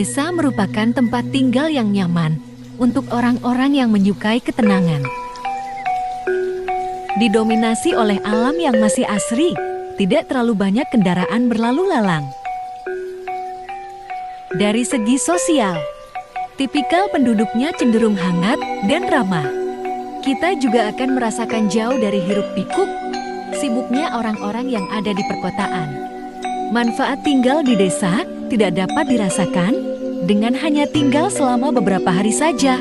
Desa merupakan tempat tinggal yang nyaman untuk orang-orang yang menyukai ketenangan. Didominasi oleh alam yang masih asri, tidak terlalu banyak kendaraan berlalu lalang. Dari segi sosial, tipikal penduduknya cenderung hangat dan ramah. Kita juga akan merasakan jauh dari hiruk-pikuk, sibuknya orang-orang yang ada di perkotaan. Manfaat tinggal di desa tidak dapat dirasakan dengan hanya tinggal selama beberapa hari saja.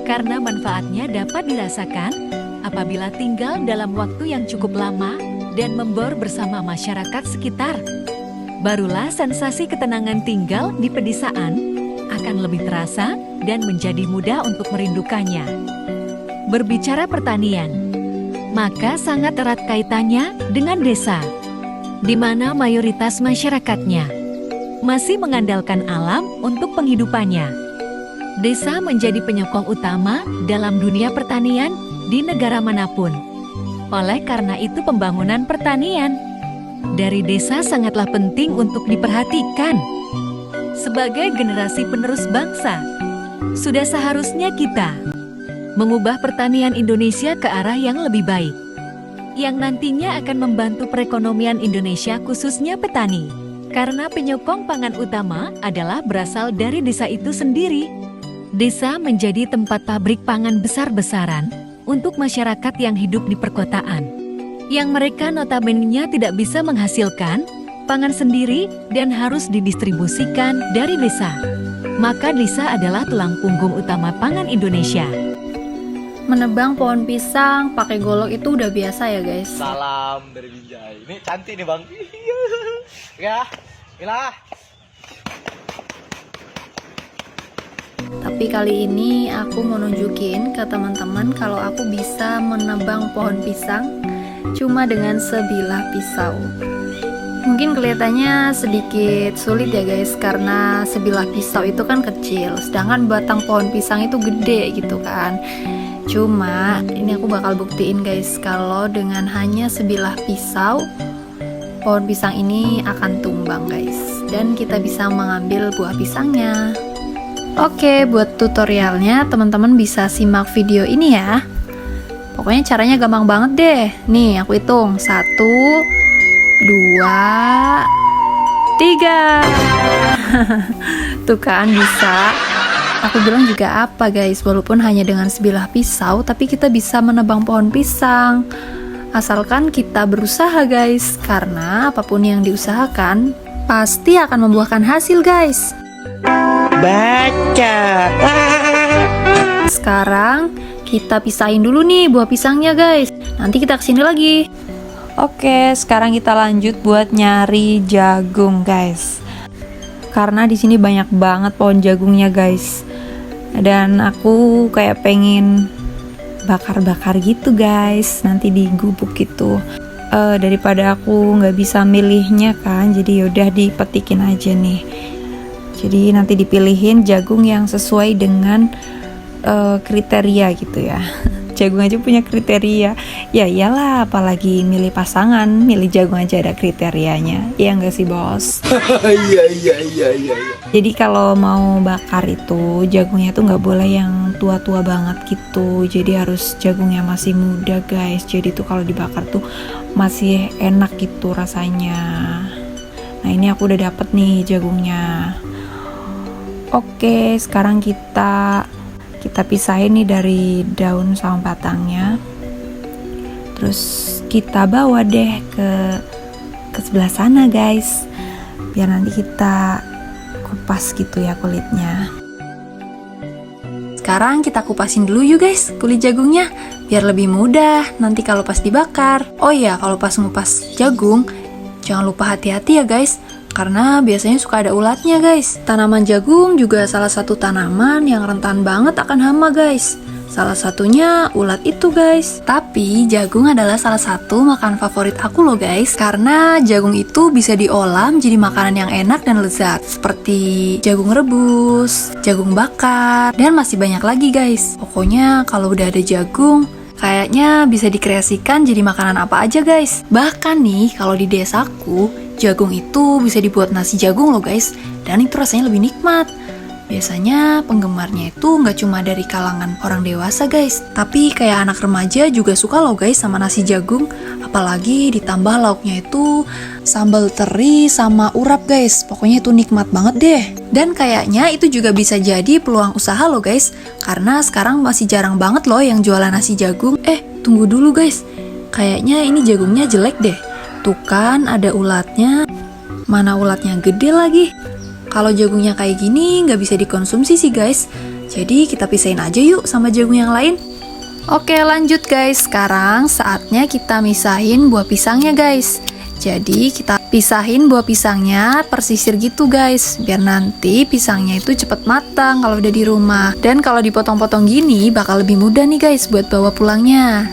Karena manfaatnya dapat dirasakan apabila tinggal dalam waktu yang cukup lama dan membor bersama masyarakat sekitar. Barulah sensasi ketenangan tinggal di pedesaan akan lebih terasa dan menjadi mudah untuk merindukannya. Berbicara pertanian, maka sangat erat kaitannya dengan desa, di mana mayoritas masyarakatnya masih mengandalkan alam untuk penghidupannya. Desa menjadi penyokong utama dalam dunia pertanian di negara manapun. Oleh karena itu pembangunan pertanian dari desa sangatlah penting untuk diperhatikan. Sebagai generasi penerus bangsa, sudah seharusnya kita mengubah pertanian Indonesia ke arah yang lebih baik, yang nantinya akan membantu perekonomian Indonesia khususnya petani. Karena penyokong pangan utama adalah berasal dari desa itu sendiri. Desa menjadi tempat pabrik pangan besar-besaran untuk masyarakat yang hidup di perkotaan, yang mereka notabene tidak bisa menghasilkan pangan sendiri dan harus didistribusikan dari desa. Maka desa adalah tulang punggung utama pangan Indonesia. Menebang pohon pisang pakai golok itu udah biasa ya guys. Salam dari Binjai. Ini cantik nih bang. Ya, ilah. Tapi kali ini aku mau nunjukin ke teman-teman kalau aku bisa menebang pohon pisang cuma dengan sebilah pisau. Mungkin kelihatannya sedikit sulit ya guys, karena sebilah pisau itu kan kecil, sedangkan batang pohon pisang itu gede gitu kan. Cuma ini aku bakal buktiin guys, kalau dengan hanya sebilah pisau pohon pisang ini akan tumbang guys, dan kita bisa mengambil buah pisangnya. Oke, buat tutorialnya teman-teman bisa simak video ini ya. Pokoknya caranya gampang banget deh. Nih aku hitung 1, 2, 3. Tuh kan bisa. Aku bilang juga apa guys, walaupun hanya dengan sebilah pisau, tapi kita bisa menebang pohon pisang. Asalkan kita berusaha guys, karena apapun yang diusahakan pasti akan membuahkan hasil guys. Baca. Sekarang kita pisahin dulu nih buah pisangnya guys. Nanti kita kesini lagi. Oke, sekarang kita lanjut buat nyari jagung guys. Karena di sini banyak banget pohon jagungnya guys. Dan aku kayak pengen bakar-bakar gitu guys, nanti di gubuk gitu. Daripada aku nggak bisa milihnya kan, jadi yaudah dipetikin aja nih. Jadi nanti dipilihin jagung yang sesuai dengan kriteria gitu ya. Jagung aja punya kriteria. Ya iyalah, apalagi milih pasangan, milih jagung aja ada kriterianya. Iya nggak sih bos? Iya. Jadi kalau mau bakar itu jagungnya tuh nggak boleh yang tua-tua banget gitu. Jadi harus jagungnya masih muda guys. Jadi tuh kalau dibakar tuh masih enak gitu rasanya. Nah ini aku udah dapet nih jagungnya. Oke, sekarang kita pisahin nih dari daun sama batangnya. Terus kita bawa deh ke sebelah sana guys, biar nanti kita kupas gitu ya kulitnya. Sekarang kita kupasin dulu yuk guys kulit jagungnya, biar lebih mudah nanti kalau pas dibakar. Oh iya, kalau pas ngupas jagung jangan lupa hati-hati ya guys, karena biasanya suka ada ulatnya guys. Tanaman jagung juga salah satu tanaman yang rentan banget akan hama guys. Salah satunya ulat itu guys. Tapi jagung adalah salah satu makanan favorit aku loh guys, karena jagung itu bisa diolah menjadi makanan yang enak dan lezat, seperti jagung rebus, jagung bakar, dan masih banyak lagi guys. Pokoknya kalau udah ada jagung, Kayaknya bisa dikreasikan jadi makanan apa aja guys. Bahkan nih kalau di desaku, jagung itu bisa dibuat nasi jagung loh guys. Dan itu rasanya lebih nikmat. Biasanya penggemarnya itu nggak cuma dari kalangan orang dewasa guys, tapi kayak anak remaja juga suka loh guys sama nasi jagung. Apalagi ditambah lauknya itu sambal teri sama urap guys. Pokoknya itu nikmat banget deh. Dan kayaknya itu juga bisa jadi peluang usaha loh guys, karena sekarang masih jarang banget loh yang jualan nasi jagung. Tunggu dulu guys, kayaknya ini jagungnya jelek deh. Tuh kan ada ulatnya. Mana ulatnya gede lagi. Kalau jagungnya kayak gini nggak bisa dikonsumsi sih guys. Jadi kita pisahin aja yuk sama jagung yang lain. Oke lanjut guys, sekarang saatnya kita misahin buah pisangnya guys. Jadi kita pisahin buah pisangnya persisir gitu guys, biar nanti pisangnya itu cepet matang kalau udah di rumah. Dan kalau dipotong-potong gini bakal lebih mudah nih guys buat bawa pulangnya.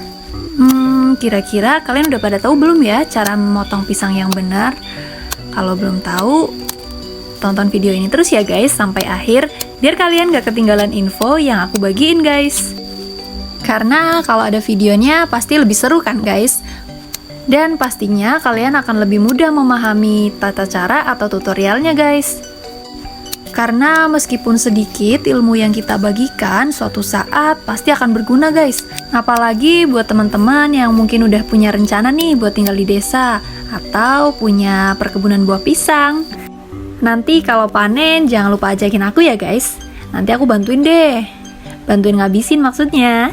Kira-kira kalian udah pada tahu belum ya cara memotong pisang yang benar? Kalau belum tahu, tonton video ini terus ya guys sampai akhir, biar kalian gak ketinggalan info yang aku bagiin guys. Karena kalau ada videonya pasti lebih seru kan guys. Dan pastinya kalian akan lebih mudah memahami tata cara atau tutorialnya guys. Karena meskipun sedikit ilmu yang kita bagikan, suatu saat pasti akan berguna guys. Apalagi buat teman-teman yang mungkin udah punya rencana nih buat tinggal di desa, atau punya perkebunan buah pisang. Nanti kalau panen jangan lupa ajakin aku ya guys. Nanti aku bantuin deh. Bantuin ngabisin maksudnya.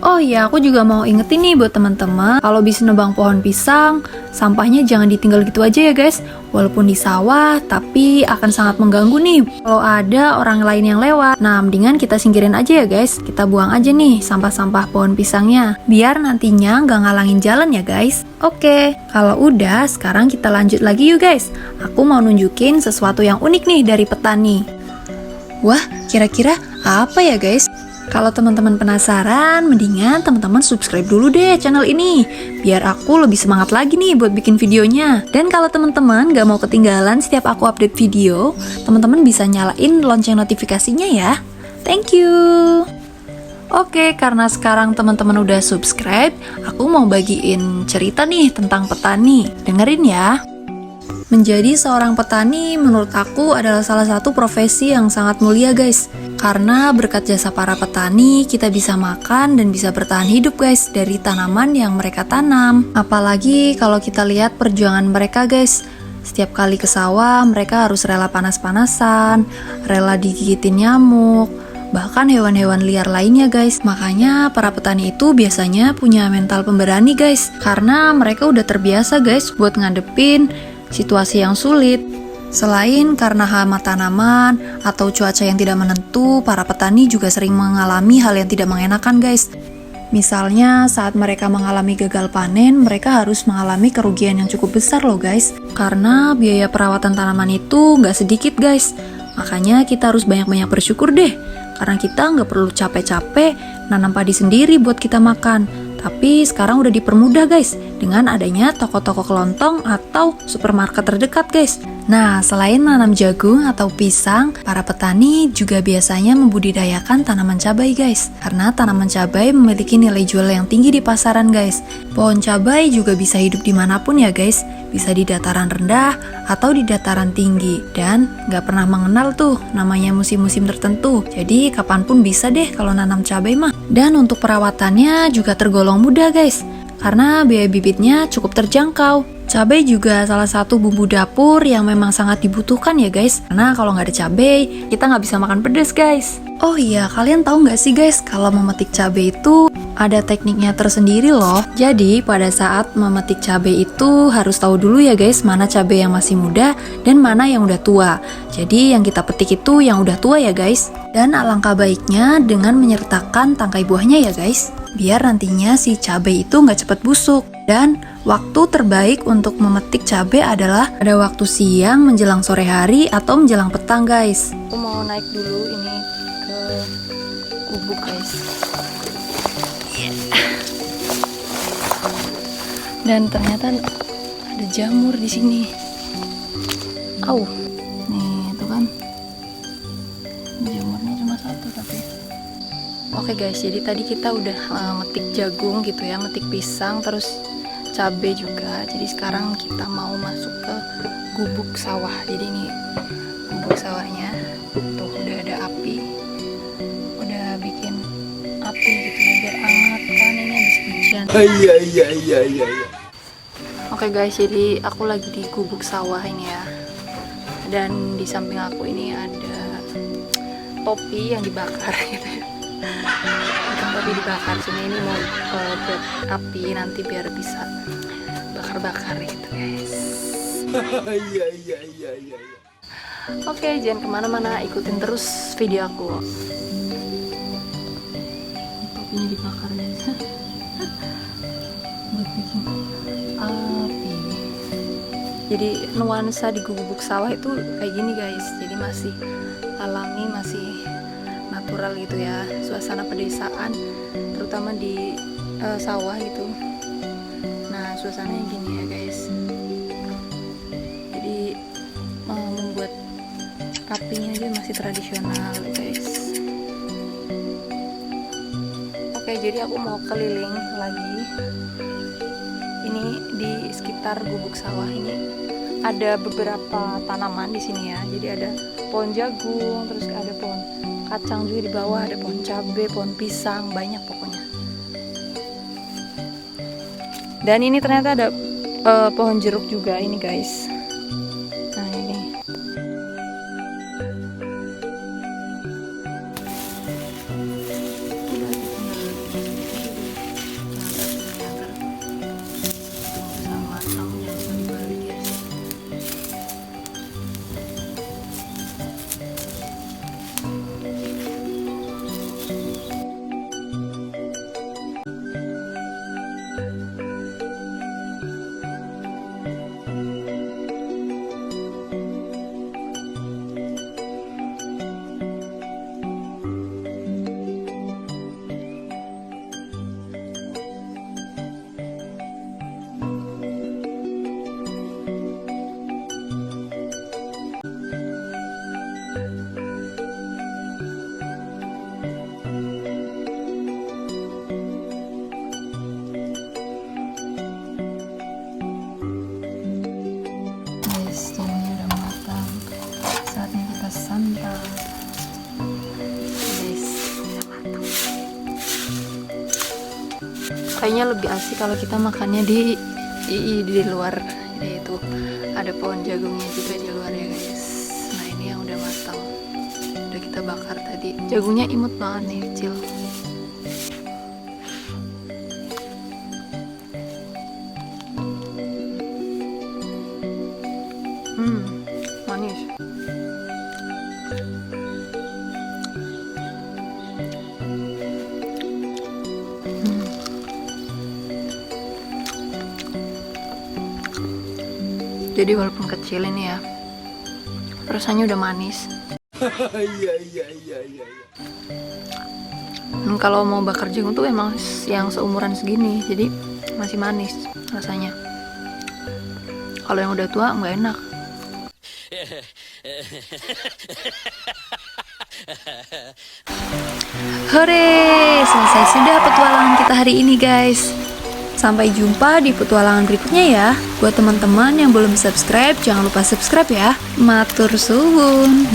Oh iya, aku juga mau ingetin nih buat teman-teman, kalau bisa nebang pohon pisang, sampahnya jangan ditinggal gitu aja ya guys. Walaupun di sawah, tapi akan sangat mengganggu nih kalau ada orang lain yang lewat. Nah, mendingan kita singkirin aja ya guys. Kita buang aja nih sampah-sampah pohon pisangnya, biar nantinya nggak ngalangin jalan ya guys. Oke, kalau udah, sekarang kita lanjut lagi yuk guys. Aku mau nunjukin sesuatu yang unik nih dari petani. Wah, kira-kira apa ya guys? Kalau teman-teman penasaran, mendingan teman-teman subscribe dulu deh channel ini, biar aku lebih semangat lagi nih buat bikin videonya. Dan kalau teman-teman gak mau ketinggalan setiap aku update video, teman-teman bisa nyalain lonceng notifikasinya ya. Thank you. Oke, karena sekarang teman-teman udah subscribe, aku mau bagiin cerita nih tentang petani. Dengerin ya. Menjadi seorang petani menurut aku adalah salah satu profesi yang sangat mulia guys. Karena berkat jasa para petani, kita bisa makan dan bisa bertahan hidup guys dari tanaman yang mereka tanam. Apalagi kalau kita lihat perjuangan mereka guys. Setiap kali ke sawah, mereka harus rela panas-panasan, rela digigitin nyamuk, bahkan hewan-hewan liar lainnya guys. Makanya para petani itu biasanya punya mental pemberani guys. Karena mereka udah terbiasa guys buat ngadepin situasi yang sulit. Selain karena hama tanaman atau cuaca yang tidak menentu, para petani juga sering mengalami hal yang tidak mengenakan guys. Misalnya saat mereka mengalami gagal panen, mereka harus mengalami kerugian yang cukup besar loh guys. Karena biaya perawatan tanaman itu nggak sedikit guys. Makanya kita harus banyak-banyak bersyukur deh. Karena kita nggak perlu capek-capek nanam padi sendiri buat kita makan. Tapi sekarang udah dipermudah guys dengan adanya toko-toko kelontong atau supermarket terdekat guys. Nah, selain menanam jagung atau pisang, para petani juga biasanya membudidayakan tanaman cabai guys. Karena tanaman cabai memiliki nilai jual yang tinggi di pasaran guys. Pohon cabai juga bisa hidup dimanapun ya guys. Bisa di dataran rendah atau di dataran tinggi. Dan nggak pernah mengenal tuh namanya musim-musim tertentu. Jadi kapanpun bisa deh kalau nanam cabai mah. Dan untuk perawatannya juga tergolong mudah guys. Karena biaya bibitnya cukup terjangkau. Cabai juga salah satu bumbu dapur yang memang sangat dibutuhkan ya guys. Karena kalau nggak ada cabai, kita nggak bisa makan pedas guys. Oh iya, kalian tahu nggak sih guys, kalau memetik cabai itu ada tekniknya tersendiri loh. Jadi pada saat memetik cabai itu harus tahu dulu ya guys, mana cabai yang masih muda dan mana yang udah tua. Jadi yang kita petik itu yang udah tua ya guys. Dan alangkah baiknya dengan menyertakan tangkai buahnya ya guys, biar nantinya si cabai itu nggak cepat busuk. Dan waktu terbaik untuk memetik cabai adalah pada waktu siang menjelang sore hari atau menjelang petang guys. Aku mau naik dulu ini ke gubuk guys. Dan ternyata ada jamur di sini. Nih itu kan jamurnya cuma Oke guys, jadi tadi kita udah metik jagung gitu ya, metik pisang, terus cabai juga. Jadi sekarang kita mau masuk ke gubuk sawah. Jadi ini gubuk sawahnya, tuh udah ada api, udah bikin api gitu ya biar hangat kan, ini habis hujan. Iya. Oke guys, jadi aku lagi di gubuk sawah ini ya, dan di samping aku ini ada topi yang dibakar gitu ya. Topi dibakar, cuma ini mau buat api nanti biar bisa bakar-bakar gitu guys. Iya. Oke, jangan kemana-mana, ikutin terus video aku. Topinya dibakar guys. Buat bikin api. Jadi nuansa di gubuk sawah itu kayak gini guys. Jadi masih alami, masih natural gitu ya, suasana pedesaan, terutama di sawah gitu. Nah, suasananya gini ya guys. Jadi membuat apinya aja masih tradisional guys. Oke, jadi aku mau keliling lagi. Ini di sekitar gubuk sawah ini ada beberapa tanaman di sini ya. Jadi ada pohon jagung, terus ada pohon kacang juga di bawah, ada pohon cabai, pohon pisang, banyak pokoknya. Dan ini ternyata ada pohon jeruk juga ini guys. Nah ini. Jamunya udah matang, saatnya kita santap. Guys, udah matang. Kayaknya lebih asik kalau kita makannya di luar. Yaitu ada pohon jagungnya juga di luar ya guys. Nah ini yang udah matang, udah kita bakar tadi. Jagungnya imut banget nih, kecil. Manis. Jadi walaupun kecil ini ya, rasanya udah manis. Iya. Dan kalau mau bakar jagung tuh emang yang seumuran segini, jadi masih manis rasanya. Kalau yang udah tua nggak enak. Hore, selesai sudah petualangan kita hari ini guys. Sampai jumpa di petualangan berikutnya ya. Buat teman-teman yang belum subscribe, jangan lupa subscribe ya. Matur suwun.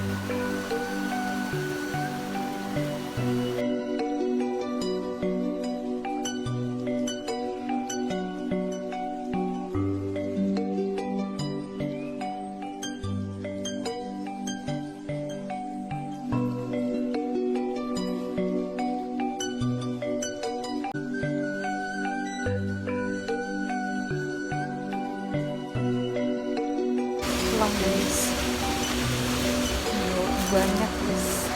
Pulang guys, banyak guys.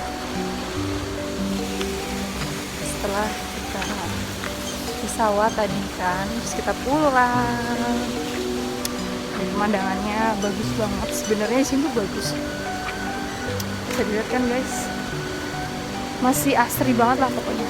Setelah kita pesawat tadi kan, terus kita pulang. Pemandangannya bagus banget. Sebenarnya sini tuh bagus. Bisa dilihat kan guys, masih asri banget lah pokoknya.